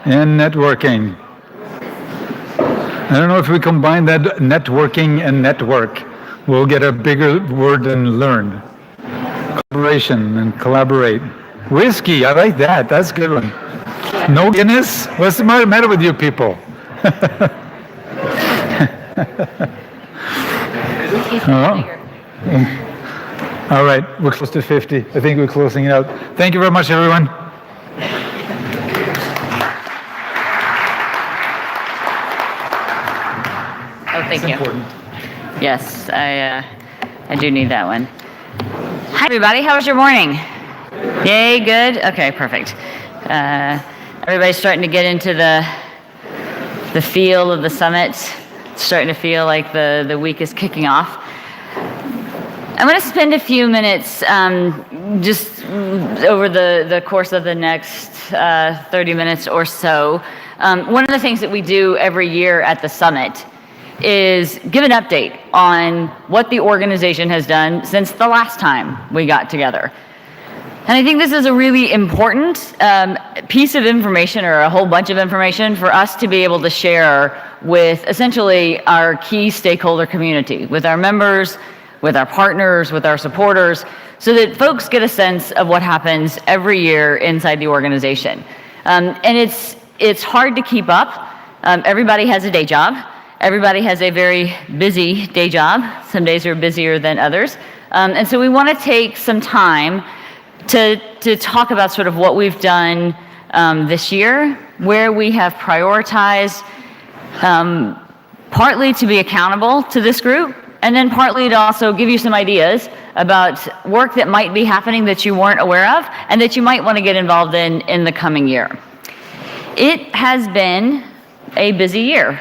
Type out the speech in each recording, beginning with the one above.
and networking. I don't know if we combine that networking and network, we'll get a bigger word than learn. Collaboration and collaborate. Whiskey, I like that. That's a good one. No Guinness? What's the matter with you people? All right, we're close to 50. I think we're closing it out. Thank you very much, everyone. Oh, thank you. Important. Yes, I do need that one. Hi, everybody. How was your morning? Yay, good? Okay, perfect. Everybody's starting to get into the feel of the summit. It's starting to feel like the week is kicking off. I'm going to spend a few minutes just over the course of the next 30 minutes or so. One of the things that we do every year at the summit is give an update on what the organization has done since the last time we got together. And I think this is a really important piece of information, or a whole bunch of information, for us to be able to share with essentially our key stakeholder community, with our members, with our partners, with our supporters, so that folks get a sense of what happens every year inside the organization. And it's hard to keep up. Everybody has a day job. Everybody has a very busy day job. Some days are busier than others. And so we want to take some time to talk about sort of what we've done this year, where we have prioritized, partly to be accountable to this group, and then partly to also give you some ideas about work that might be happening that you weren't aware of and that you might want to get involved in the coming year. It has been a busy year.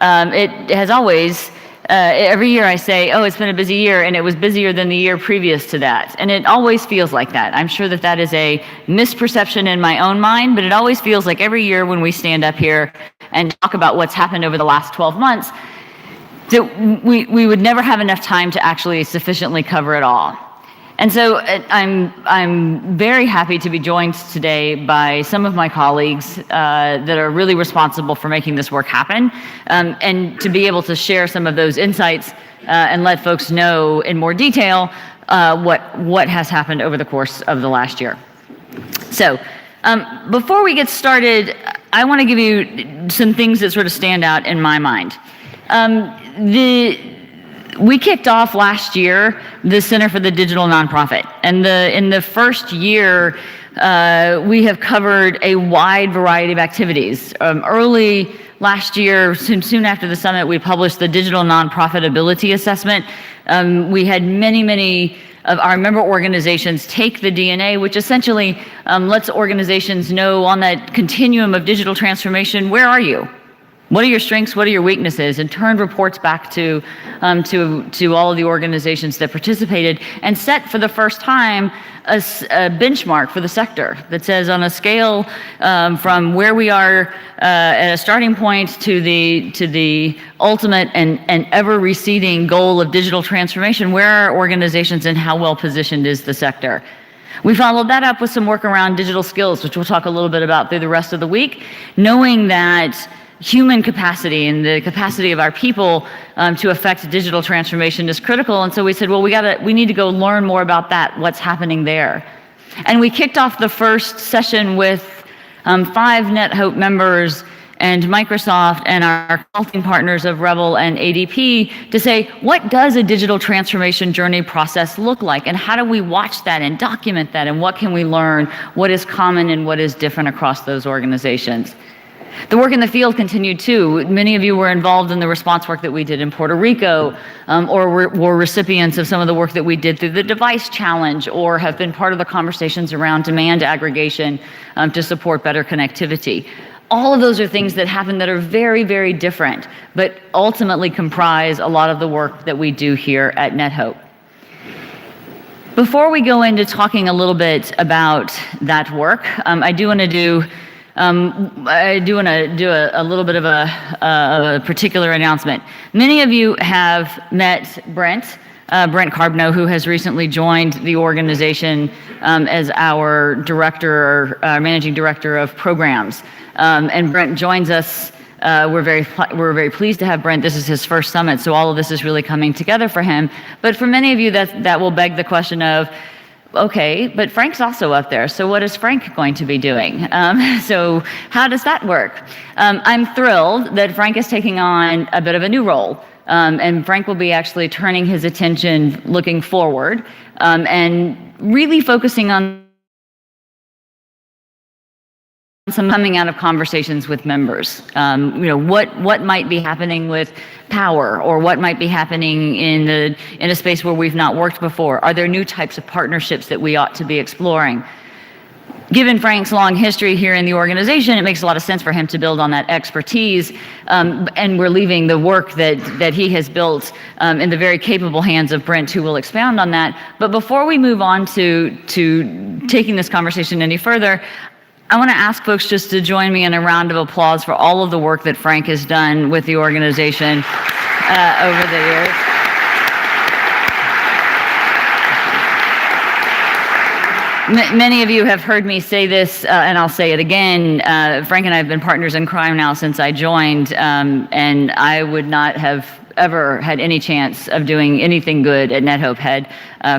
It has always, every year I say, oh, it's been a busy year, and it was busier than the year previous to that. And it always feels like that. I'm sure that that is a misperception in my own mind, but it always feels like every year when we stand up here and talk about what's happened over the last 12 months, that we would never have enough time to actually sufficiently cover it all. And so I'm very happy to be joined today by some of my colleagues that are really responsible for making this work happen, and to be able to share some of those insights and let folks know in more detail what has happened over the course of the last year. So before we get started, I want to give you some things that sort of stand out in my mind. We kicked off last year the Center for the Digital Nonprofit, and in the first year, we have covered a wide variety of activities. Early last year, soon after the summit, we published the Digital Nonprofitability Assessment. We had many of our member organizations take the DNA, which essentially lets organizations know on that continuum of digital transformation, where are you? What are your strengths? What are your weaknesses? And turned reports back to all of the organizations that participated, and set for the first time a benchmark for the sector that says, on a scale from where we are at a starting point to the ultimate and ever receding goal of digital transformation, where are organizations and how well positioned is the sector? We followed that up with some work around digital skills, which we'll talk a little bit about through the rest of the week, knowing that human capacity and the capacity of our people to affect digital transformation is critical. And so we said, well, we need to go learn more about that, what's happening there. And we kicked off the first session with 5 NetHope members and Microsoft and our consulting partners of Rebel and ADP to say, what does a digital transformation journey process look like? And how do we watch that and document that? And what can we learn? What is common and what is different across those organizations? The work in the field continued too. Many of you were involved in the response work that we did in Puerto Rico, or were recipients of some of the work that we did through the Device Challenge, or have been part of the conversations around demand aggregation to support better connectivity. All of those are things that happen that are very, very different, but ultimately comprise a lot of the work that we do here at NetHope. Before we go into talking a little bit about that work, I do want to do a little bit of a particular announcement. Many of you have met Brent Brent Carbno, who has recently joined the organization as our managing director of programs. And Brent joins us. We're very pleased to have Brent. This is his first summit, so all of this is really coming together for him. But for many of you, that will beg the question of, okay, but Frank's also up there, so what is Frank going to be doing? So how does that work? I'm thrilled that Frank is taking on a bit of a new role, and Frank will be actually turning his attention looking forward and really focusing on some coming out of conversations with members. What might be happening with power, or what might be happening in a space where we've not worked before? Are there new types of partnerships that we ought to be exploring? Given Frank's long history here in the organization, it makes a lot of sense for him to build on that expertise, and we're leaving the work that he has built in the very capable hands of Brent, who will expound on that. But before we move on to taking this conversation any further, I want to ask folks just to join me in a round of applause for all of the work that Frank has done with the organization over the years. Many of you have heard me say this, and I'll say it again. Frank and I have been partners in crime now since I joined, and I would not have ever had any chance of doing anything good at NetHope had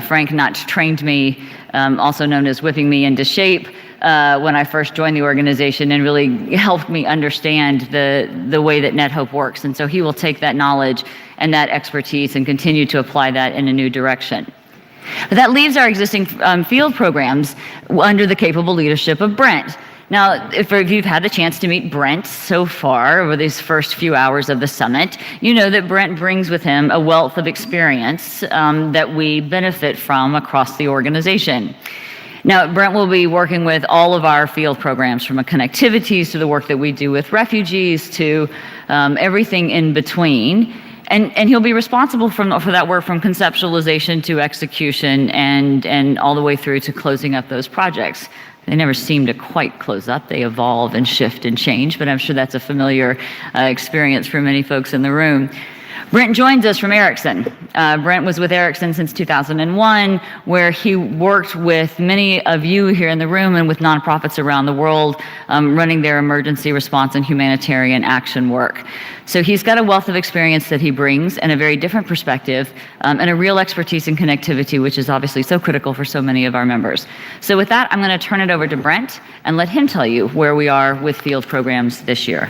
Frank not trained me, also known as whipping me into shape, when I first joined the organization, and really helped me understand the way that NetHope works. And so he will take that knowledge and that expertise and continue to apply that in a new direction. But that leaves our existing field programs under the capable leadership of Brent. Now, if you've had the chance to meet Brent so far over these first few hours of the summit, you know that Brent brings with him a wealth of experience that we benefit from across the organization. Now, Brent will be working with all of our field programs, from connectivities to the work that we do with refugees to everything in between. And he'll be responsible for that work, from conceptualization to execution and all the way through to closing up those projects. They never seem to quite close up. They evolve and shift and change, but I'm sure that's a familiar experience for many folks in the room. Brent joins us from Ericsson. Brent was with Ericsson since 2001, where he worked with many of you here in the room and with nonprofits around the world, running their emergency response and humanitarian action work. So he's got a wealth of experience that he brings, and a very different perspective, and a real expertise in connectivity, which is obviously so critical for so many of our members. So with that, I'm going to turn it over to Brent and let him tell you where we are with field programs this year.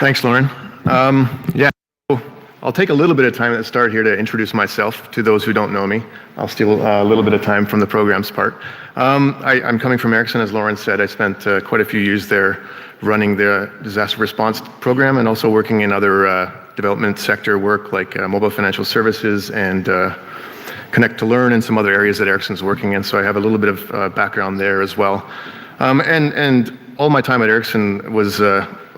Thanks, Lauren. I'll take a little bit of time at the start here to introduce myself to those who don't know me. I'll steal a little bit of time from the programs part. I'm coming from Ericsson, as Lauren said. I spent quite a few years there running the disaster response program, and also working in other development sector work like mobile financial services and Connect to Learn, and some other areas that Ericsson's working in. So I have a little bit of background there as well. And all my time at Ericsson was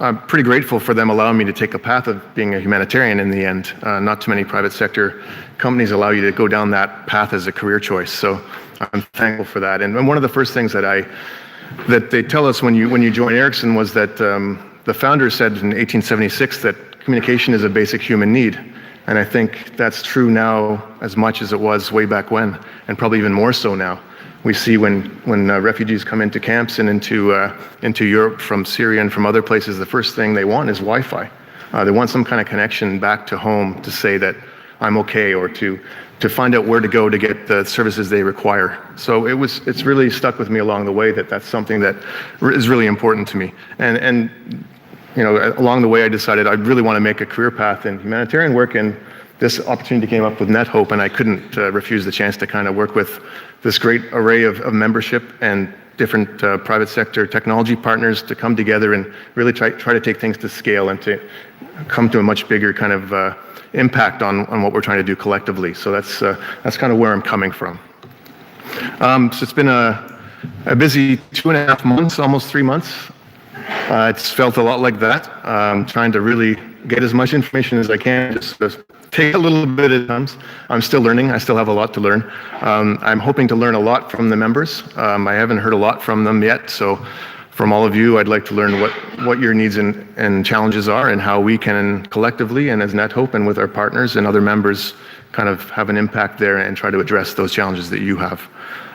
I'm pretty grateful for them allowing me to take a path of being a humanitarian in the end. Not too many private sector companies allow you to go down that path as a career choice. So I'm thankful for that. And one of the first things that they tell us when you join Ericsson was that the founder said in 1876 that communication is a basic human need. And I think that's true now as much as it was way back when, and probably even more so now. We see when refugees come into camps and into Europe from Syria and from other places, the first thing they want is Wi-Fi. They want some kind of connection back to home to say that I'm okay, or to find out where to go to get the services they require. So it's really stuck with me along the way that that's something that is really important to me. And along the way I decided I really want to make a career path in humanitarian work, and this opportunity came up with NetHope, and I couldn't refuse the chance to kind of work with this great array of membership and different private sector technology partners to come together and really try to take things to scale and to come to a much bigger kind of impact on what we're trying to do collectively. So that's kind of where I'm coming from. So it's been a busy 2.5 months, almost 3 months. It's felt a lot like that. Trying to really get as much information as I can, just take a little bit at times. I'm still learning. I still have a lot to learn. I'm hoping to learn a lot from the members. I haven't heard a lot from them yet, so from all of you, I'd like to learn what your needs and challenges are and how we can collectively and as NetHope and with our partners and other members kind of have an impact there and try to address those challenges that you have.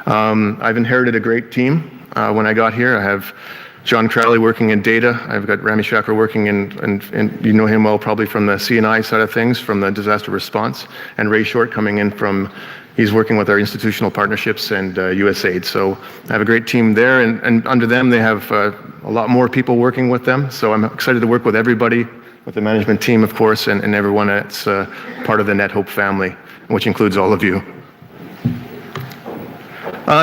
I've inherited a great team when I got here. I have John Crowley working in data. I've got Rami Shakra working in you know him well probably from the C&I side of things, from the disaster response, and Ray Short coming in from, he's working with our institutional partnerships and USAID. So I have a great team there, and under them they have a lot more people working with them. So I'm excited to work with everybody, with the management team of course, and everyone that's part of the NetHope family, which includes all of you.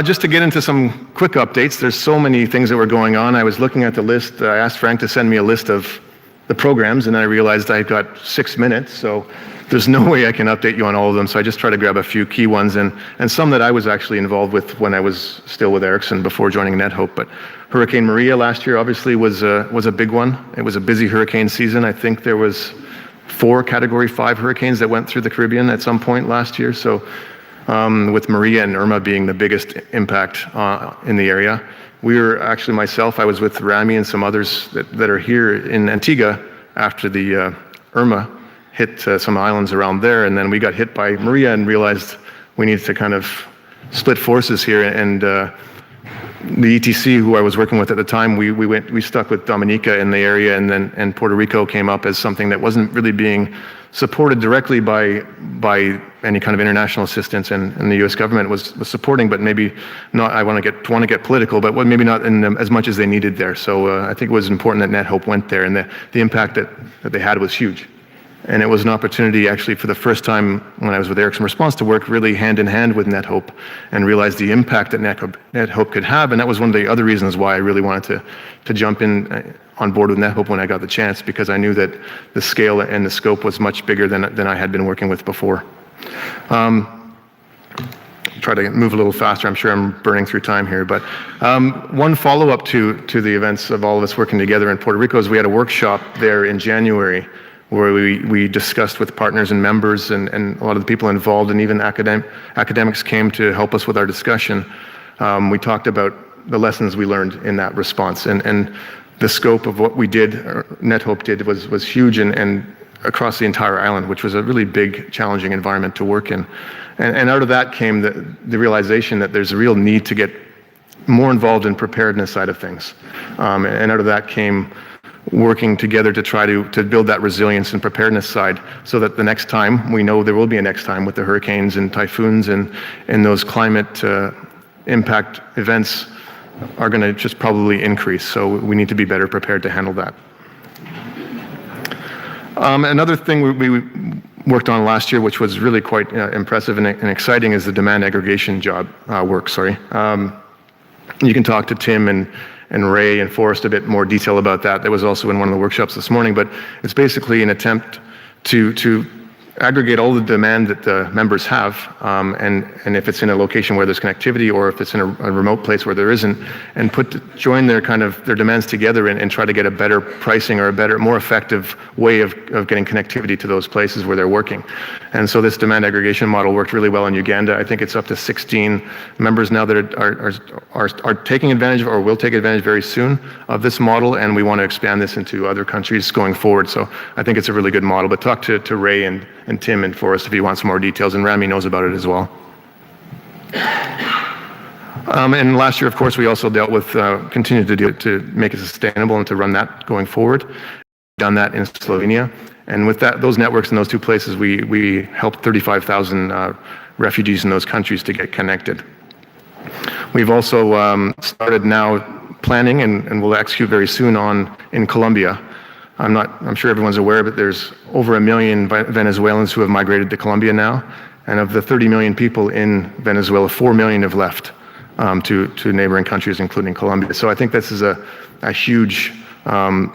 Just to get into some quick updates, there's so many things that were going on. I was looking at the list. I asked Frank to send me a list of the programs, and I realized I got 6 minutes, so there's no way I can update you on all of them. So I just try to grab a few key ones, and some that I was actually involved with when I was still with Ericsson before joining NetHope. But Hurricane Maria last year obviously was a big one. It was a busy hurricane season. I think there was 4 Category 5 hurricanes that went through the Caribbean at some point last year. So with Maria and Irma being the biggest impact in the area. We were actually, myself, I was with Rami and some others that are here in Antigua after the Irma hit some islands around there, and then we got hit by Maria and realized we needed to kind of split forces here, and the ETC, who I was working with at the time, we stuck with Dominica in the area, and Puerto Rico came up as something that wasn't really being supported directly by any kind of international assistance, and the U.S. government was supporting, but maybe not. I want to get political, but maybe not as much as they needed there. So I think it was important that NetHope went there, and the impact that they had was huge. And it was an opportunity actually for the first time when I was with Ericsson Response to work really hand in hand with NetHope and realize the impact that NetHope could have. And that was one of the other reasons why I really wanted to jump in on board with NetHope when I got the chance, because I knew that the scale and the scope was much bigger than I had been working with before. Try to move a little faster. I'm sure I'm burning through time here, but one follow-up to the events of all of us working together in Puerto Rico is we had a workshop there in January where we discussed with partners and members and a lot of the people involved, and even academics came to help us with our discussion. We talked about the lessons we learned in that response, and the scope of what we did, or NetHope did, was huge and across the entire island, which was a really big, challenging environment to work in. And out of that came the realization that there's a real need to get more involved in preparedness side of things. And out of that came working together to try to build that resilience and preparedness side, so that the next time, we know there will be a next time with the hurricanes and typhoons and those climate impact events are going to just probably increase. So we need to be better prepared to handle that. Another thing we worked on last year, which was really quite impressive and exciting, is the demand aggregation work. You can talk to Tim and Ray and Forrest a bit more detail about that. That was also in one of the workshops this morning, but it's basically an attempt to aggregate all the demand that the members have, and if it's in a location where there's connectivity, or if it's in a remote place where there isn't, and join their demands together and try to get a better pricing or a better, more effective way of getting connectivity to those places where they're working. And so this demand aggregation model worked really well in Uganda. I think it's up to 16 members now that are taking advantage of, or will take advantage very soon of this model, and we want to expand this into other countries going forward. So I think it's a really good model. But talk to Ray and Tim and Forrest if you want some more details, and Rami knows about it as well. And last year, of course, we also dealt with, continued to make it sustainable and to run that going forward. Done that in Slovenia. And with those networks in those two places, we helped 35,000 refugees in those countries to get connected. We've also started now planning and will execute very soon in Colombia. I'm sure everyone's aware, but there's over 1 million Venezuelans who have migrated to Colombia now. And of the 30 million people in Venezuela, 4 million have left to neighboring countries, including Colombia. So I think this is a huge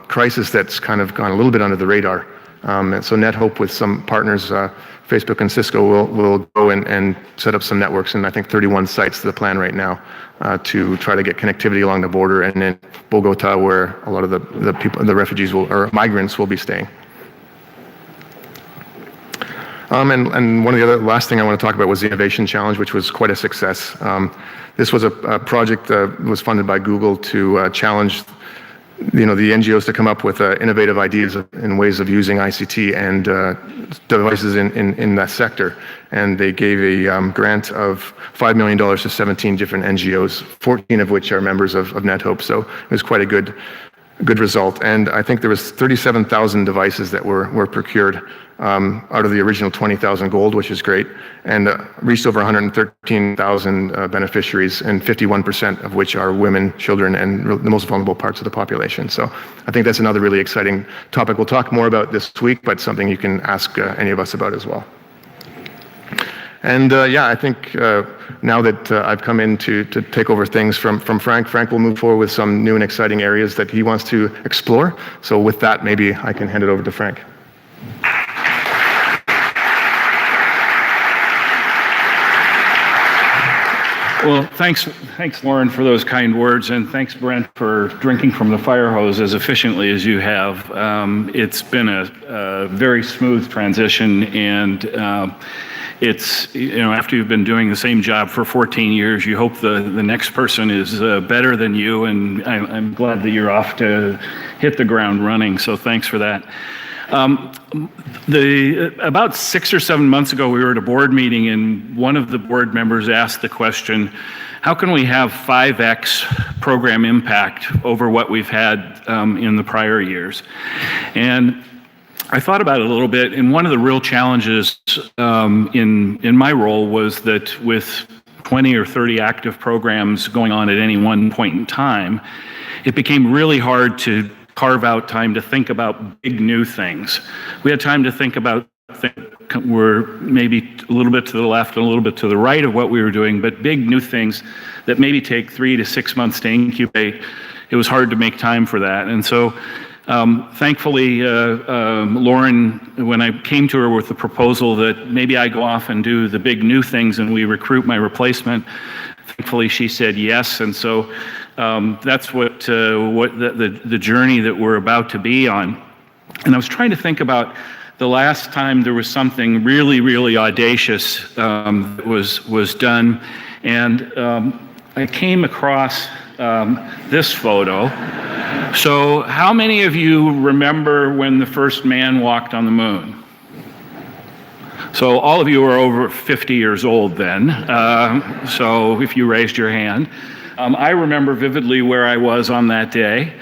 crisis that's kind of gone a little bit under the radar. And so NetHope, with some partners, Facebook and Cisco, will go and set up some networks in, I think, 31 sites, the plan right now, to try to get connectivity along the border, and in Bogota, where a lot of the refugees or migrants will be staying. And one of the other last thing I want to talk about was the Innovation Challenge, which was quite a success. This was a project that was funded by Google to challenge the NGOs to come up with innovative ideas and ways of using ICT and devices in that sector. And they gave a grant of $5 million to 17 different NGOs, 14 of which are members of NetHope. So it was quite a good result. And I think there was 37,000 devices that were procured out of the original 20,000 gold, which is great, and reached over 113,000 beneficiaries, and 51% of which are women, children, and the most vulnerable parts of the population. So I think that's another really exciting topic we'll talk more about this week, but something you can ask any of us about as well. And I think now that I've come in to take over things from Frank will move forward with some new and exciting areas that he wants to explore. So with that, maybe I can hand it over to Frank. Well, thanks, Lauren, for those kind words, and thanks, Brent, for drinking from the fire hose as efficiently as you have. It's been a very smooth transition, and it's, after you've been doing the same job for 14 years, you hope the next person is better than you, and I'm glad that you're off to hit the ground running, so thanks for that. About 6 or 7 months ago, we were at a board meeting, and one of the board members asked the question, how can we have 5x program impact over what we've had in the prior years? And I thought about it a little bit, and one of the real challenges in my role was that with 20 or 30 active programs going on at any one point in time, it became really hard to carve out time to think about big new things. We had time to think about things that were maybe a little bit to the left and a little bit to the right of what we were doing, but big new things that maybe take 3 to 6 months to incubate. It was hard to make time for that. And so thankfully, Lauren, when I came to her with the proposal that maybe I go off and do the big new things and we recruit my replacement, thankfully she said yes. And so that's what the journey that we're about to be on. And I was trying to think about the last time there was something really, really audacious that was done, and I came across this photo. So how many of you remember when the first man walked on the moon? So all of you are over 50 years old then, so if you raised your hand. I remember vividly where I was on that day,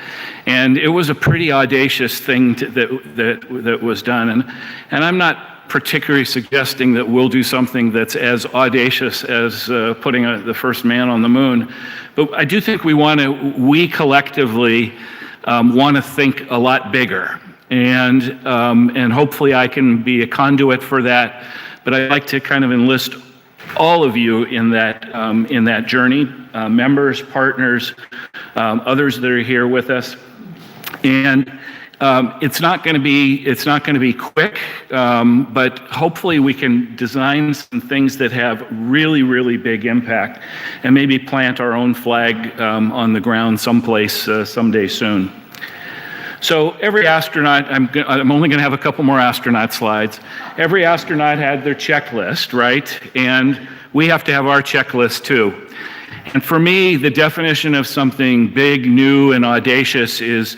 and it was a pretty audacious thing that was done. And I'm not particularly suggesting that we'll do something that's as audacious as putting the first man on the moon, but I do think we collectively want to think a lot bigger, and hopefully I can be a conduit for that. But I'd like to kind of enlist all of you in that journey, members, partners, others that are here with us. And it's not going to be quick, but hopefully we can design some things that have really, really big impact, and maybe plant our own flag on the ground someplace someday soon. So every astronaut, I'm only going to have a couple more astronaut slides. Every astronaut had their checklist, right? And we have to have our checklist too. And for me, the definition of something big, new, and audacious is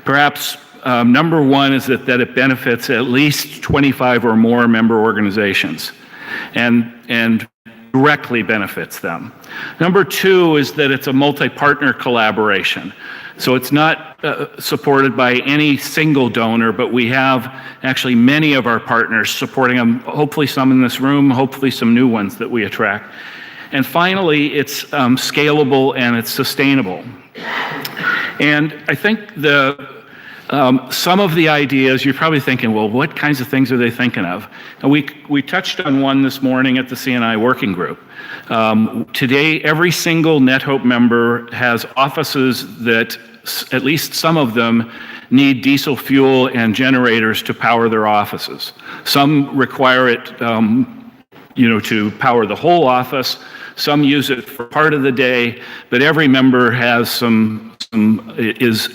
perhaps number one is that it benefits at least 25 or more member organizations and directly benefits them. Number two is that it's a multi-partner collaboration. So it's not supported by any single donor, but we have actually many of our partners supporting them, hopefully some in this room, hopefully some new ones that we attract. And finally, it's scalable and it's sustainable. And I think some of the ideas, you're probably thinking, well, what kinds of things are they thinking of? And we touched on one this morning at the CNI working group. Today, every single NetHope member has offices that, at least some of them, need diesel fuel and generators to power their offices. Some require it to power the whole office. Some use it for part of the day, but every member has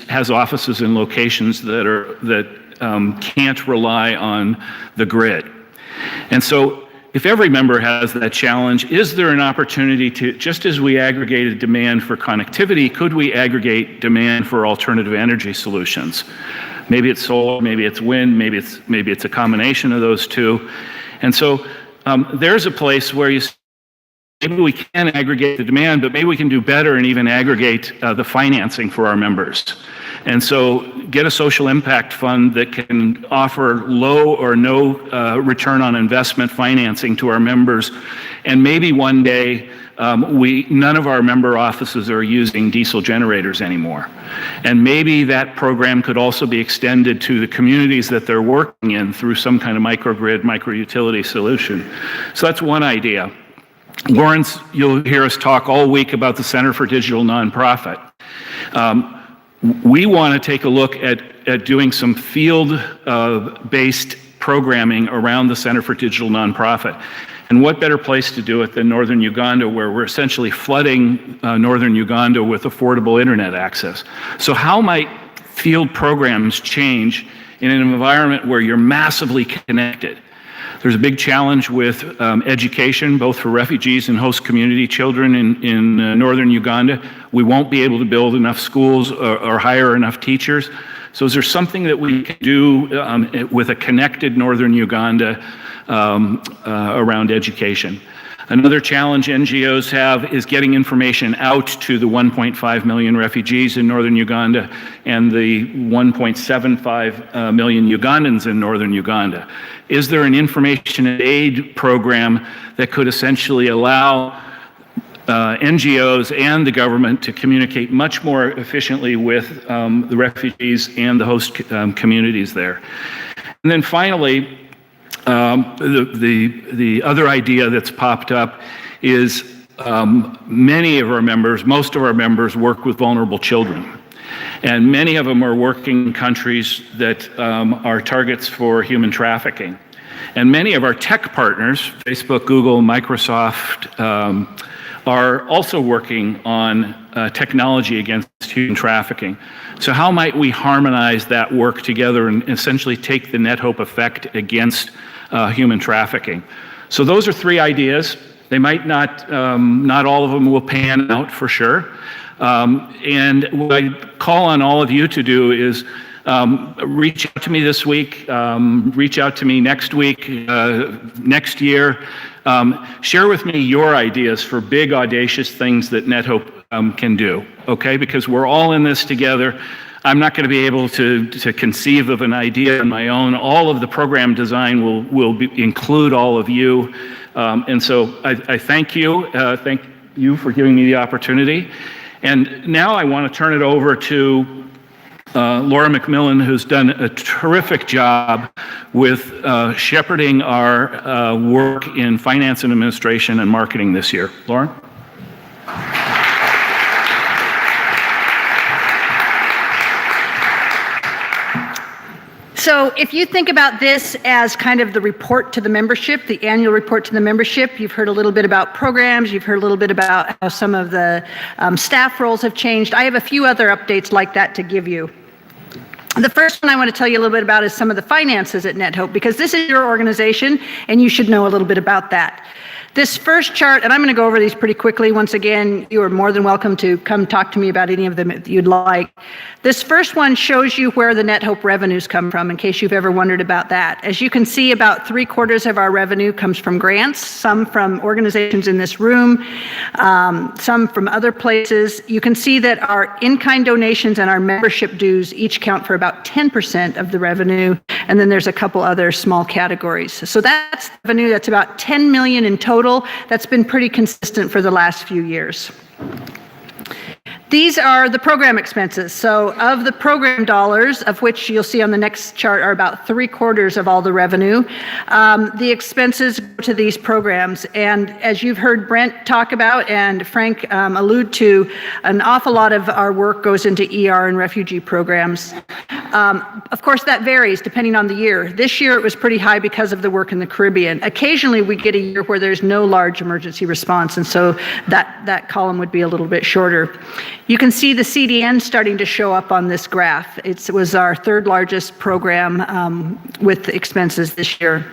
has offices in locations that can't rely on the grid. And so if every member has that challenge, is there an opportunity to, just as we aggregated demand for connectivity, could we aggregate demand for alternative energy solutions? Maybe it's solar, maybe it's wind, maybe it's a combination of those two. And so there's a place where maybe we can aggregate the demand, but maybe we can do better and even aggregate the financing for our members. And so get a social impact fund that can offer low or no return on investment financing to our members. And maybe one day, none of our member offices are using diesel generators anymore. And maybe that program could also be extended to the communities that they're working in through some kind of microgrid, micro-utility solution. So that's one idea. Lawrence, you'll hear us talk all week about the Center for Digital Nonprofit. We want to take a look at doing some field-based programming around the Center for Digital Nonprofit. And what better place to do it than northern Uganda, where we're essentially flooding northern Uganda with affordable internet access. So how might field programs change in an environment where you're massively connected? There's a big challenge with education, both for refugees and host community children in northern Uganda. We won't be able to build enough schools or hire enough teachers. So is there something that we can do with a connected northern Uganda around education? Another challenge NGOs have is getting information out to the 1.5 million refugees in northern Uganda and the 1.75 million Ugandans in northern Uganda. Is there an information and aid program that could essentially allow NGOs and the government to communicate much more efficiently with the refugees and the host communities there? And then finally, the other idea that's popped up is many of our members, most of our members work with vulnerable children. And many of them are working in countries that are targets for human trafficking. And many of our tech partners, Facebook, Google, Microsoft, are also working on technology against human trafficking. So how might we harmonize that work together and essentially take the NetHope effect against human trafficking? So those are three ideas. They might not all of them will pan out for sure. And what I call on all of you to do is reach out to me this week, reach out to me next week, next year. Share with me your ideas for big, audacious things that NetHope can do, okay? Because we're all in this together. I'm not going to be able to conceive of an idea on my own. All of the program design will include all of you. And so I thank you. Thank you for giving me the opportunity. And now I want to turn it over to Laura McMillan, who's done a terrific job with shepherding our work in finance and administration and marketing this year. Laura? So if you think about this as kind of the report to the membership, the annual report to the membership, you've heard a little bit about programs, you've heard a little bit about how some of the staff roles have changed. I have a few other updates like that to give you. The first one I want to tell you a little bit about is some of the finances at NetHope, because this is your organization and you should know a little bit about that. This first chart, and I'm going to go over these pretty quickly. Once again, you are more than welcome to come talk to me about any of them if you'd like. This first one shows you where the NetHope revenues come from, in case you've ever wondered about that. As you can see, about 3/4 of our revenue comes from grants, some from organizations in this room, some from other places. You can see that our in-kind donations and our membership dues each count for about 10% of the revenue, and then there's a couple other small categories. So that's revenue, that's about 10 million in total. That's been pretty consistent for the last few years. These are the program expenses. So of the program dollars, of which you'll see on the next chart are about 3/4 of all the revenue, the expenses go to these programs. And as you've heard Brent talk about and Frank allude to, an awful lot of our work goes into ER and refugee programs. Of course, that varies depending on the year. This year it was pretty high because of the work in the Caribbean. Occasionally we get a year where there's no large emergency response, and so that column would be a little bit shorter. You can see the CDN starting to show up on this graph. It was our third largest program with expenses this year.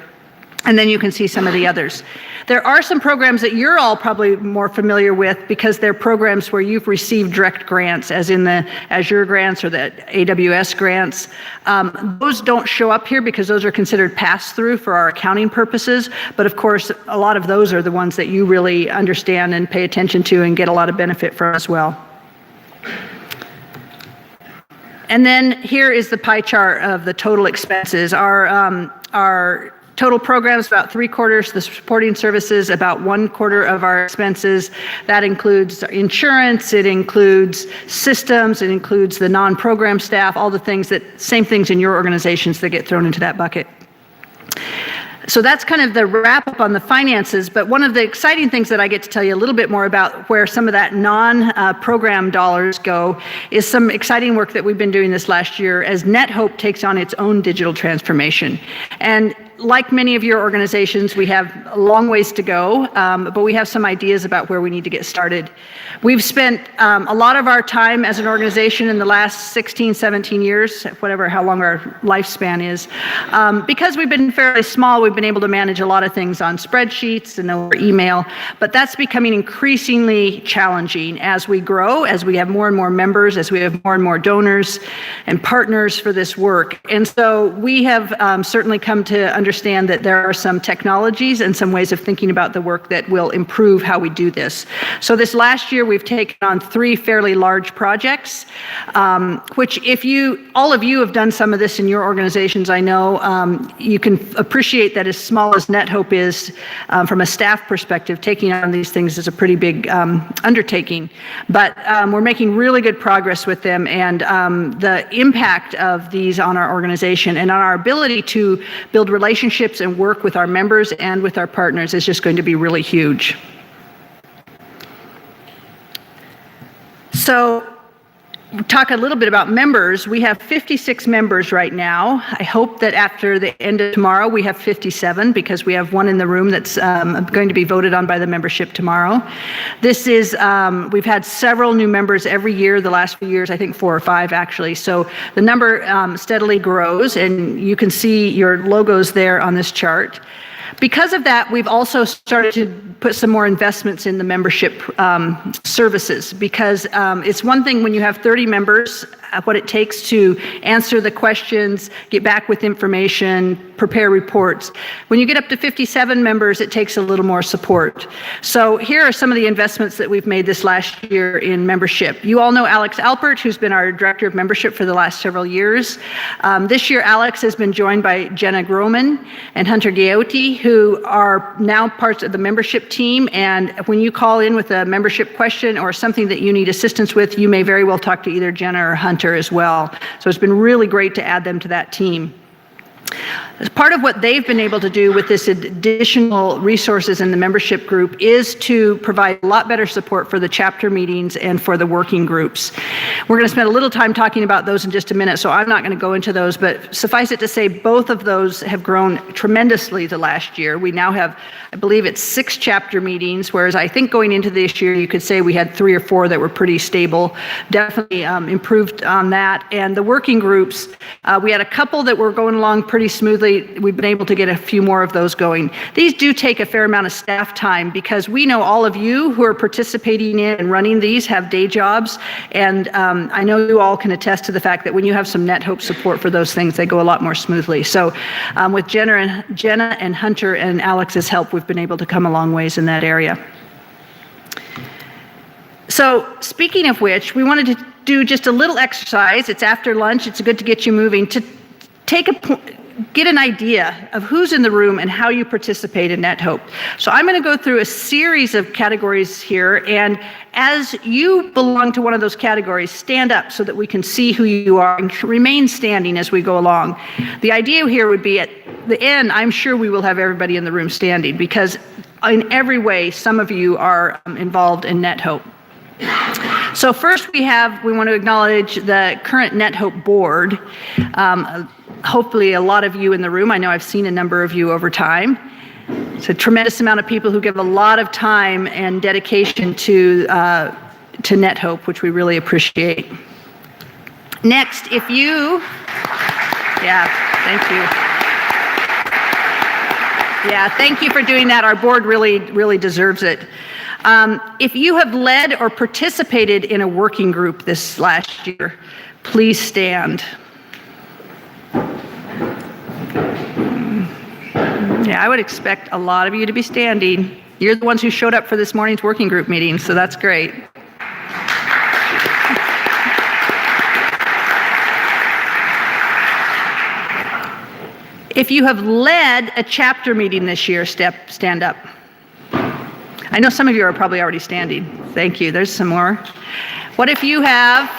And then you can see some of the others. There are some programs that you're all probably more familiar with because they're programs where you've received direct grants, as in the Azure grants or the AWS grants. Those don't show up here because those are considered pass-through for our accounting purposes. But of course, a lot of those are the ones that you really understand and pay attention to and get a lot of benefit from as well. And then here is the pie chart of the total expenses. Our total programs, about 3/4, the supporting services, about 1/4 of our expenses. That includes insurance, it includes systems, it includes the non-program staff, all the things same things in your organizations that get thrown into that bucket. So that's kind of the wrap up on the finances, but one of the exciting things that I get to tell you a little bit more about where some of that non-program dollars go is some exciting work that we've been doing this last year as NetHope takes on its own digital transformation. And like many of your organizations, we have a long ways to go, but we have some ideas about where we need to get started. We've spent a lot of our time as an organization in the last 16, 17 years, how long our lifespan is. Because we've been fairly small, we've been able to manage a lot of things on spreadsheets and over email, but that's becoming increasingly challenging as we grow, as we have more and more members, as we have more and more donors and partners for this work. And so we have certainly come to understand that there are some technologies and some ways of thinking about the work that will improve how we do this. So this last year, we've taken on 3 fairly large projects, which all of you have done some of this in your organizations, I know, you can appreciate that as small as NetHope is, from a staff perspective, taking on these things is a pretty big undertaking. But we're making really good progress with them, and the impact of these on our organization and on our ability to build relationships and work with our members and with our partners is just going to be really huge. So talk a little bit about members. We have 56 members right now. I hope that after the end of tomorrow, we have 57 because we have one in the room that's going to be voted on by the membership tomorrow. This is, we've had several new members every year, the last few years, I think 4 or 5 actually. So the number steadily grows, and you can see your logos there on this chart. Because of that, we've also started to put some more investments in the membership services, because it's one thing when you have 30 members, what it takes to answer the questions, get back with information, prepare reports. When you get up to 57 members, it takes a little more support. So here are some of the investments that we've made this last year in membership. You all know Alex Alpert, who's been our Director of Membership for the last several years. This year, Alex has been joined by Jenna Groman and Hunter Gayoti, who are now parts of the membership team. And when you call in with a membership question or something that you need assistance with, you may very well talk to either Jenna or Hunter as well. So it's been really great to add them to that team. As part of what they've been able to do with this additional resources in the membership group is to provide a lot better support for the chapter meetings and for the working groups. We're going to spend a little time talking about those in just a minute, so I'm not going to go into those, but suffice it to say, both of those have grown tremendously the last year. We now have, I believe it's 6 chapter meetings, whereas I think going into this year, you could say we had 3 or 4 that were pretty stable. Definitely improved on that. And the working groups, we had a couple that were going along pretty smoothly. We've been able to get a few more of those going. These do take a fair amount of staff time because we know all of you who are participating in and running these have day jobs, and I know you all can attest to the fact that when you have some NetHope support for those things, they go a lot more smoothly. So with Jenna and Hunter and Alex's help, we've been able to come a long ways in that area. So speaking of which, we wanted to do just a little exercise. It's after lunch. It's good to get you moving to get an idea of who's in the room and how you participate in NetHope. So I'm going to go through a series of categories here, and as you belong to one of those categories, stand up so that we can see who you are and remain standing as we go along. The idea here would be at the end, I'm sure we will have everybody in the room standing because in every way, some of you are involved in NetHope. So first we want to acknowledge the current NetHope board. Hopefully a lot of you in the room. I know I've seen a number of you over time. It's a tremendous amount of people who give a lot of time and dedication to NetHope, which we really appreciate. Next, thank you. Yeah, thank you for doing that. Our board really deserves it. If you have led or participated in a working group this last year, please stand. Yeah, I would expect a lot of you to be standing. You're the ones who showed up for this morning's working group meeting, so that's great. If you have led a chapter meeting this year, stand up. I know some of you are probably already standing. Thank you. There's some more. What if you have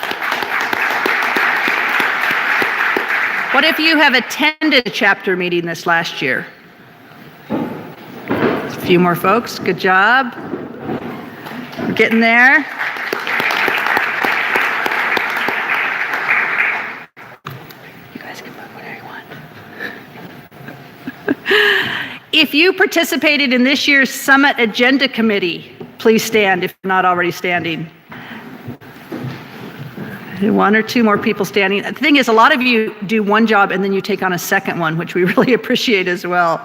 attended a chapter meeting this last year? A few more folks. Good job. We're getting there. You guys can put whatever you want. If you participated in this year's Summit Agenda Committee, please stand if you're not already standing. One or two more people standing. The thing is, a lot of you do one job and then you take on a second one, which we really appreciate as well.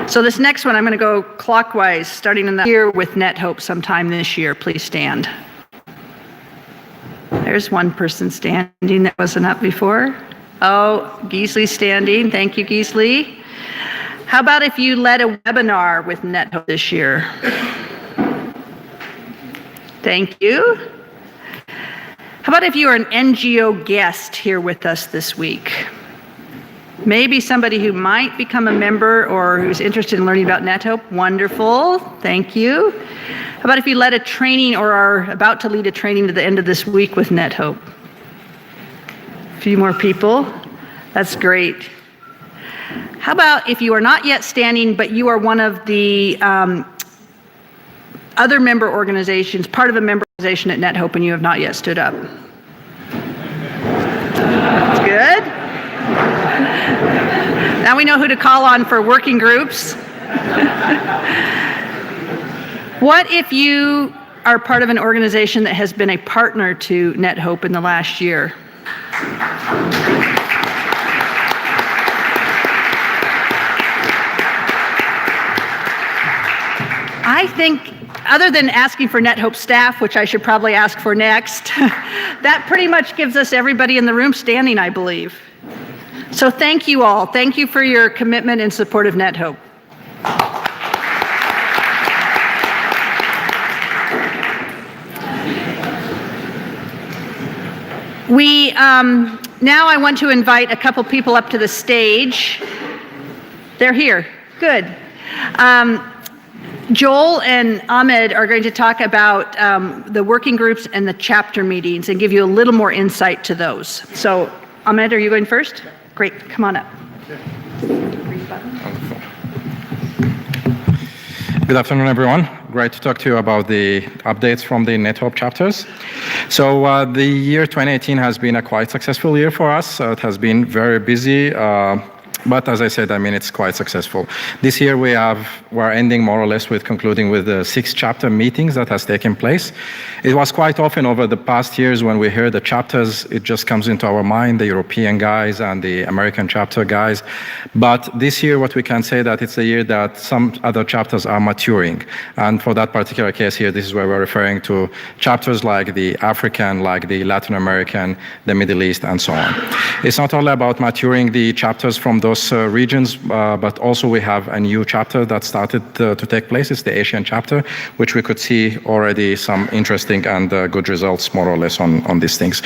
So this next one, I'm going to go clockwise, starting in the year with NetHope sometime this year. Please stand. There's one person standing that wasn't up before. Oh, Geesley standing. Thank you, Geesley. How about if you led a webinar with NetHope this year? Thank you. How about if you are an NGO guest here with us this week? Maybe somebody who might become a member or who's interested in learning about NetHope. Wonderful. Thank you. How about if you led a training or are about to lead a training to the end of this week with NetHope? A few more people. That's great. How about if you are not yet standing, but you are one of the other member organizations, part of a member organization at NetHope, and you have not yet stood up? That's good. Now we know who to call on for working groups. What if you are part of an organization that has been a partner to NetHope in the last year? I think, other than asking for NetHope staff, which I should probably ask for next, that pretty much gives us everybody in the room standing, I believe. So thank you all. Thank you for your commitment and support of NetHope. Now I want to invite a couple people up to the stage. They're here. Good. Joel and Ahmed are going to talk about the working groups and the chapter meetings and give you a little more insight to those. So, Ahmed, are you going first? Great, come on up. Good afternoon, everyone. Great to talk to you about the updates from the NetHope chapters. So the year 2018 has been a quite successful year for us. It has been very busy. But as I said, I mean, it's quite successful. This year we're ending more or less with concluding with the 6 chapter meetings that has taken place. It was quite often over the past years when we hear the chapters, it just comes into our mind, the European guys and the American chapter guys. But this year, what we can say that it's a year that some other chapters are maturing. And for that particular case here, this is where we're referring to chapters like the African, like the Latin American, the Middle East, and so on. It's not only about maturing the chapters from those regions, but also we have a new chapter that started to take place. It's the Asian chapter, which we could see already some interesting and good results more or less on these things.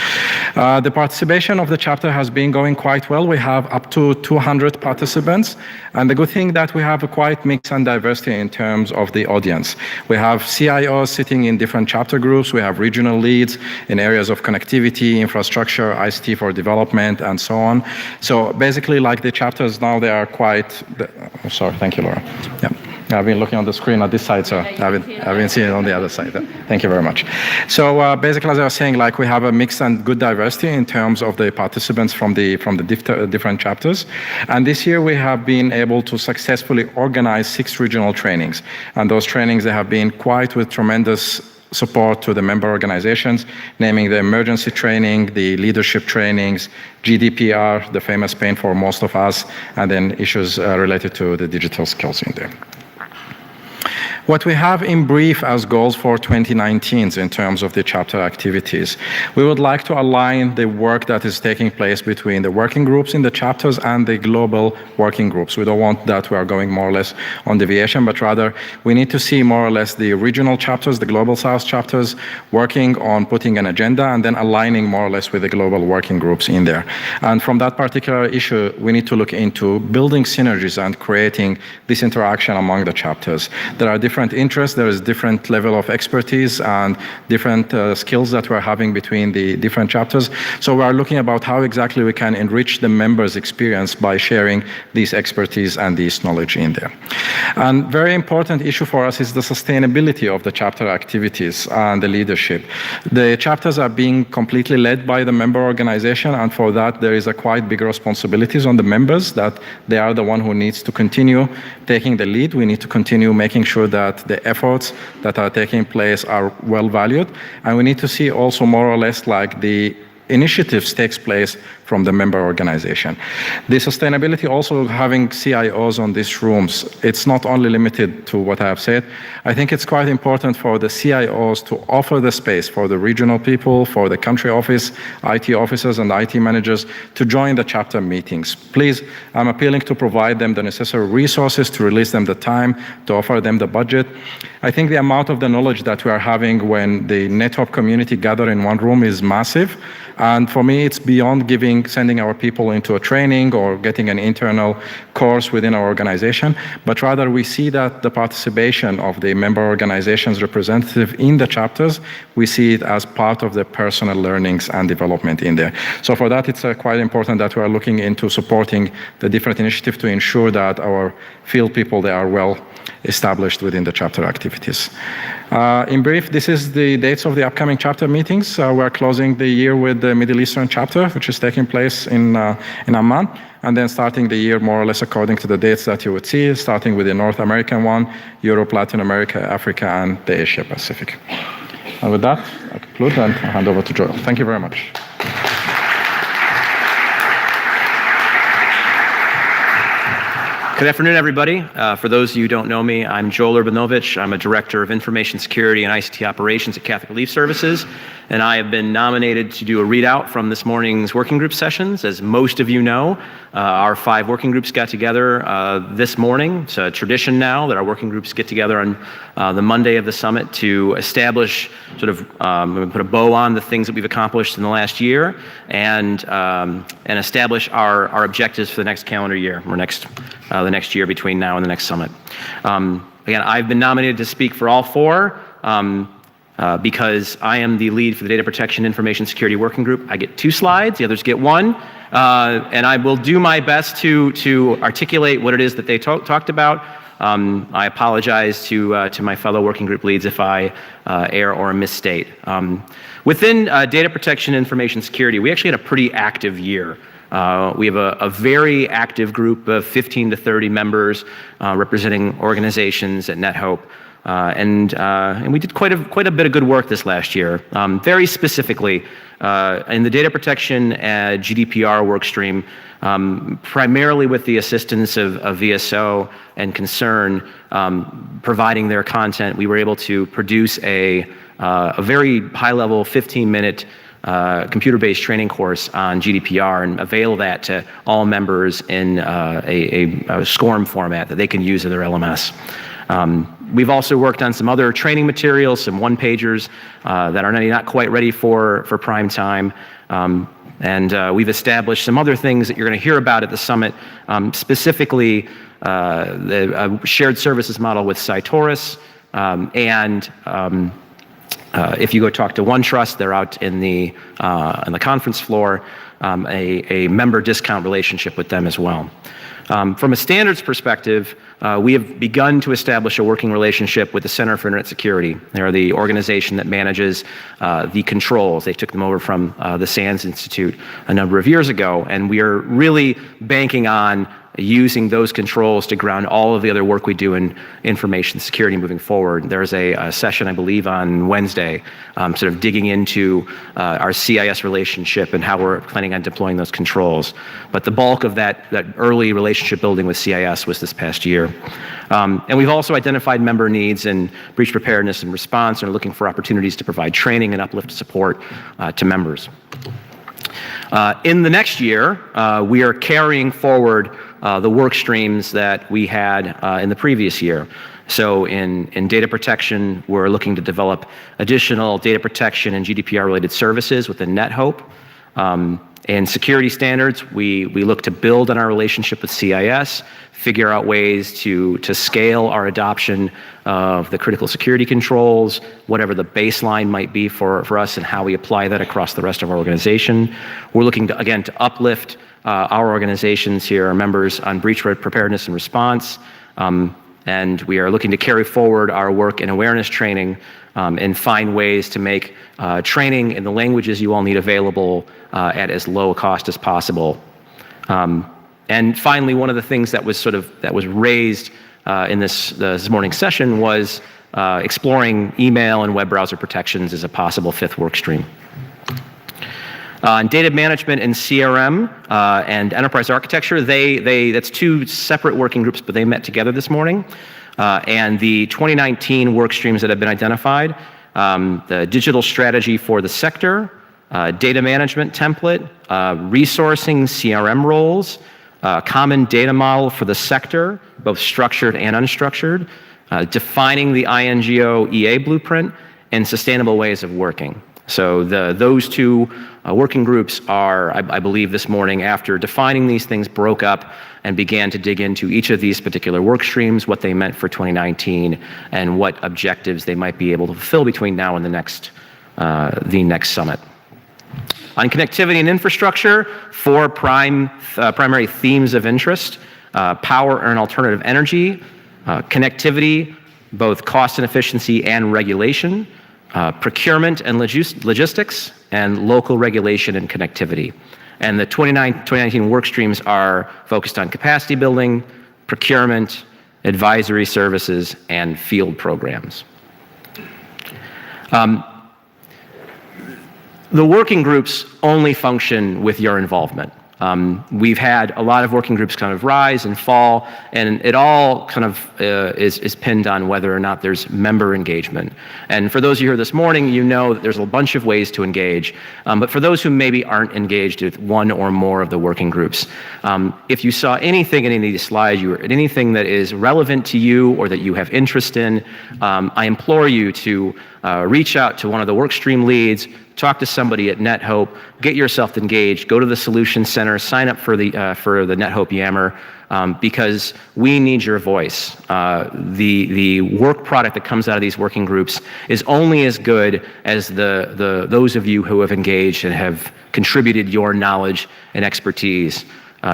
The participation of the chapter has been going quite well. We have up to 200 participants, and the good thing that we have a quite mix and diversity in terms of the audience. We have CIOs sitting in different chapter groups. We have regional leads in areas of connectivity, infrastructure, ICT for development, and so on. So basically, like the chapters now, they are quite, sorry, thank you, Laura. Yeah. I've been looking on the screen on this side, so I haven't seen it on the other side. Thank you very much. So basically, as I was saying, like we have a mixed and good diversity in terms of the participants from the different chapters. And this year we have been able to successfully organize 6 regional trainings. And those trainings, they have been quite with tremendous support to the member organizations, naming the emergency training, the leadership trainings, GDPR, the famous pain for most of us, and then issues related to the digital skills in there. What we have in brief as goals for 2019 in terms of the chapter activities, we would like to align the work that is taking place between the working groups in the chapters and the global working groups. We don't want that we are going more or less on deviation, but rather we need to see more or less the regional chapters, the global South chapters, working on putting an agenda and then aligning more or less with the global working groups in there. And from that particular issue, we need to look into building synergies and creating this interaction among the chapters. There are different interests, there is different level of expertise and different skills that we're having between the different chapters. So we are looking about how exactly we can enrich the members' experience by sharing this expertise and this knowledge in there. And very important issue for us is the sustainability of the chapter activities and the leadership. The chapters are being completely led by the member organization, and for that there is a quite big responsibilities on the members that they are the one who needs to continue taking the lead. We need to continue making sure that the efforts that are taking place are well valued, and we need to see also more or less like the initiatives takes place from the member organization. The sustainability also having CIOs on these rooms, it's not only limited to what I have said. I think it's quite important for the CIOs to offer the space for the regional people, for the country office, IT officers and IT managers to join the chapter meetings. Please, I'm appealing to provide them the necessary resources, to release them the time, to offer them the budget. I think the amount of the knowledge that we are having when the NetHope community gather in one room is massive. And for me, it's beyond sending our people into a training or getting an internal course within our organization, but rather we see that the participation of the member organizations representative in the chapters, we see it as part of the personal learnings and development in there. So for that, it's quite important that we are looking into supporting the different initiatives to ensure that our field people, they are well established within the chapter activities. In brief, this is the dates of the upcoming chapter meetings. We're closing the year with the Middle Eastern chapter, which is taking place in Amman, and then starting the year more or less according to the dates that you would see, starting with the North American one, Europe, Latin America, Africa, and the Asia Pacific. And with that, I conclude and I'll hand over to Joel. Thank you very much. Good afternoon, everybody. For those of you who don't know me, I'm Joel Urbanovich. I'm a Director of Information Security and ICT Operations at Catholic Relief Services, and I have been nominated to do a readout from this morning's working group sessions. As most of you know, our 5 working groups got together this morning. It's a tradition now that our working groups get together on the Monday of the summit to establish put a bow on the things that we've accomplished in the last year and establish our objectives for the next calendar year or the next year between now and the next summit. Again, I've been nominated to speak for all 4 because I am the lead for the Data Protection Information Security Working Group. I get 2 slides, the others get 1, and I will do my best to articulate what it is that they talked about. I apologize to my fellow working group leads if I err or misstate. Within Data Protection Information Security, we actually had a pretty active year. We have a very active group of 15 to 30 members representing organizations at NetHope. And we did quite a bit of good work this last year. Very specifically, in the data protection GDPR workstream, primarily with the assistance of VSO and Concern providing their content, we were able to produce a very high-level 15-minute computer-based training course on GDPR and avail that to all members in a SCORM format that they can use in their LMS. We've also worked on some other training materials, some one-pagers that are not quite ready for prime time. And we've established some other things that you're going to hear about at the summit, specifically the shared services model with Cytorus, and if you go talk to OneTrust, they're out in the conference floor, a member discount relationship with them as well. From a standards perspective, we have begun to establish a working relationship with the Center for Internet Security. They're the organization that manages the controls. They took them over from the SANS Institute a number of years ago, and we are really banking on using those controls to ground all of the other work we do in information security moving forward. There's a session, I believe, on Wednesday, sort of digging into our CIS relationship and how we're planning on deploying those controls. But the bulk of that early relationship building with CIS was this past year. And we've also identified member needs in breach preparedness and response and are looking for opportunities to provide training and uplift support to members. In the next year, we are carrying forward the work streams that we had in the previous year. So in data protection, we're looking to develop additional data protection and GDPR-related services within NetHope. In security standards, we look to build on our relationship with CIS, figure out ways to scale our adoption of the critical security controls, whatever the baseline might be for us and how we apply that across the rest of our organization. We're looking to, again, to uplift our organizations here, our members, on breach preparedness and response. And we are looking to carry forward our work in awareness training and find ways to make training in the languages you all need available at as low a cost as possible. And finally, one of the things that was raised in this morning's session was exploring email and web browser protections as a possible fifth work stream. Data management and CRM and enterprise architecture, that's two separate working groups, but they met together this morning. And the 2019 work streams that have been identified, the digital strategy for the sector, data management template, resourcing CRM roles, common data model for the sector, both structured and unstructured, defining the INGO EA blueprint, and sustainable ways of working. So those two working groups are, I believe this morning, after defining these things, broke up and began to dig into each of these particular work streams, what they meant for 2019, and what objectives they might be able to fulfill between now and the next summit. On connectivity and infrastructure, four primary themes of interest: power and alternative energy, connectivity, both cost and efficiency and regulation, procurement and logistics, and local regulation and connectivity. And the 2019 work streams are focused on capacity building, procurement, advisory services, and field programs. The working groups only function with your involvement. We've had a lot of working groups kind of rise and fall, and it all kind of is pinned on whether or not there's member engagement. And for those of you here this morning, you know that there's a bunch of ways to engage. But for those who maybe aren't engaged with one or more of the working groups, if you saw anything in any of these slides, anything that is relevant to you or that you have interest in, I implore you to reach out to one of the work stream leads, talk to somebody at NetHope, get yourself engaged, go to the Solution Center, sign up for the NetHope Yammer, because we need your voice. The work product that comes out of these working groups is only as good as those of you who have engaged and have contributed your knowledge and expertise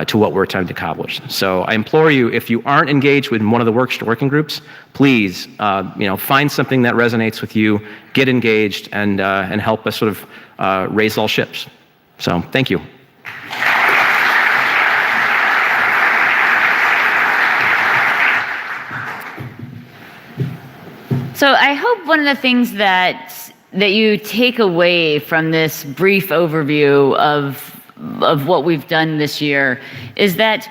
to what we're attempting to accomplish. So I implore you, if you aren't engaged with one of the working groups, please, find something that resonates with you, get engaged, and help us sort of raise all ships. So thank you. So I hope one of the things that you take away from this brief overview of what we've done this year is that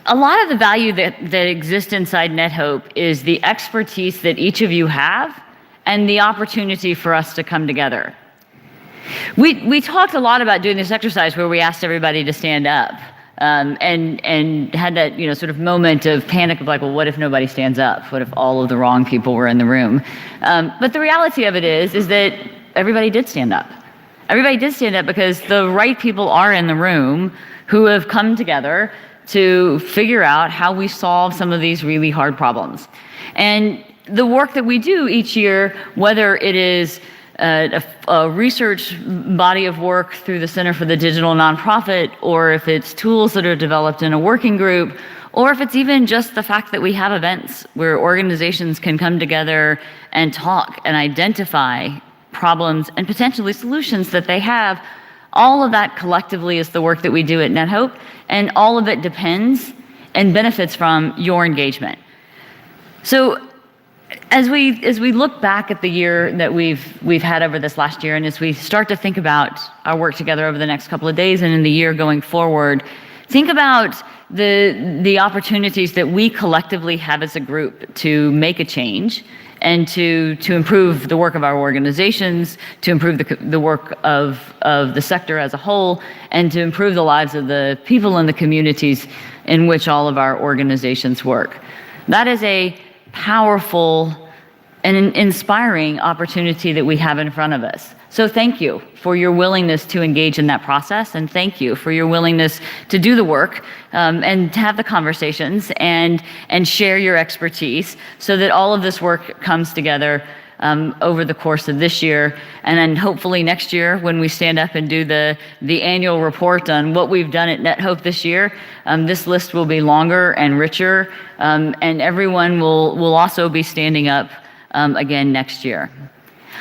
a lot of the value that exists inside NetHope is the expertise that each of you have and the opportunity for us to come together. We talked a lot about doing this exercise where we asked everybody to stand up and had that sort of moment of panic of like, well, what if nobody stands up? What if all of the wrong people were in the room? But the reality of it is that everybody did stand up. Everybody did stand up because the right people are in the room who have come together to figure out how we solve some of these really hard problems. And the work that we do each year, whether it is a research body of work through the Center for the Digital Nonprofit, or if it's tools that are developed in a working group, or if it's even just the fact that we have events where organizations can come together and talk and identify problems and potentially solutions that they have, all of that collectively is the work that we do at NetHope, and all of it depends and benefits from your engagement. So as we look back at the year that we've had over this last year, and as we start to think about our work together over the next couple of days and in the year going forward, think about the opportunities that we collectively have as a group to make a change and to improve the work of our organizations, to improve the work of the sector as a whole, and to improve the lives of the people in the communities in which all of our organizations work. That is a powerful and an inspiring opportunity that we have in front of us. So thank you for your willingness to engage in that process, and thank you for your willingness to do the work and to have the conversations and share your expertise so that all of this work comes together over the course of this year. And then hopefully next year when we stand up and do the annual report on what we've done at NetHope this year, this list will be longer and richer, and everyone will also be standing up again next year.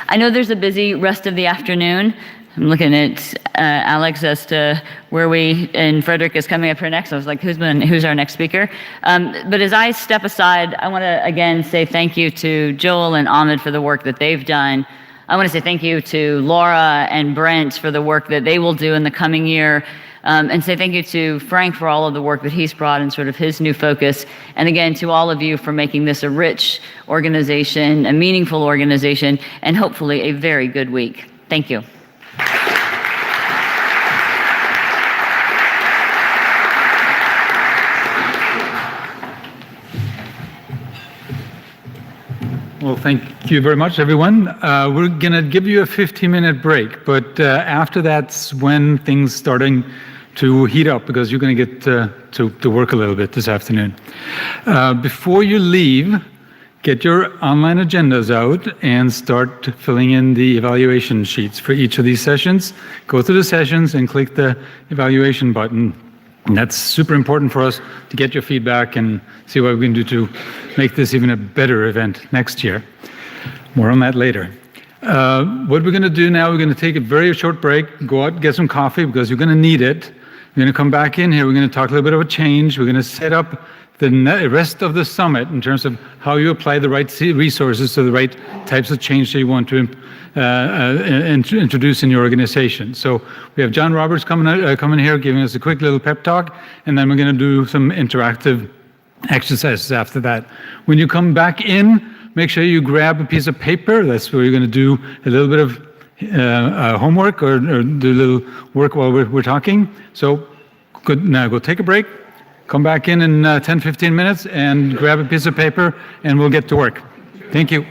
I know there's a busy rest of the afternoon. I'm looking at Alex as to and Frederick is coming up here next. I was like, who's our next speaker? But as I step aside, I want to again say thank you to Joel and Ahmed for the work that they've done. I want to say thank you to Laura and Brent for the work that they will do in the coming year. And say thank you to Frank for all of the work that he's brought and sort of his new focus. And again, to all of you for making this a rich organization, a meaningful organization, and hopefully a very good week. Thank you. Well, thank you very much, everyone. We're going to give you a 15-minute break, but after that's when things starting to heat up because you're going to get to work a little bit this afternoon. Before you leave, get your online agendas out and start filling in the evaluation sheets for each of these sessions. Go through the sessions and click the evaluation button. And that's super important for us to get your feedback and see what we can do to make this even a better event next year. More on that later. What we're going to do now, we're going to take a very short break, go out and get some coffee because you're going to need it. We're going to come back in here. We're going to talk a little bit about change. We're going to set up the rest of the summit in terms of how you apply the right resources to the right types of change that you want to introduce in your organization. So we have John Roberts coming here giving us a quick little pep talk, and then we're going to do some interactive exercises after that. When you come back in, make sure you grab a piece of paper. That's where you're going to do a little bit of homework or do a little work while we're talking. So now go take a break. Come back in 10, 15 minutes and grab a piece of paper and we'll get to work. Thank you.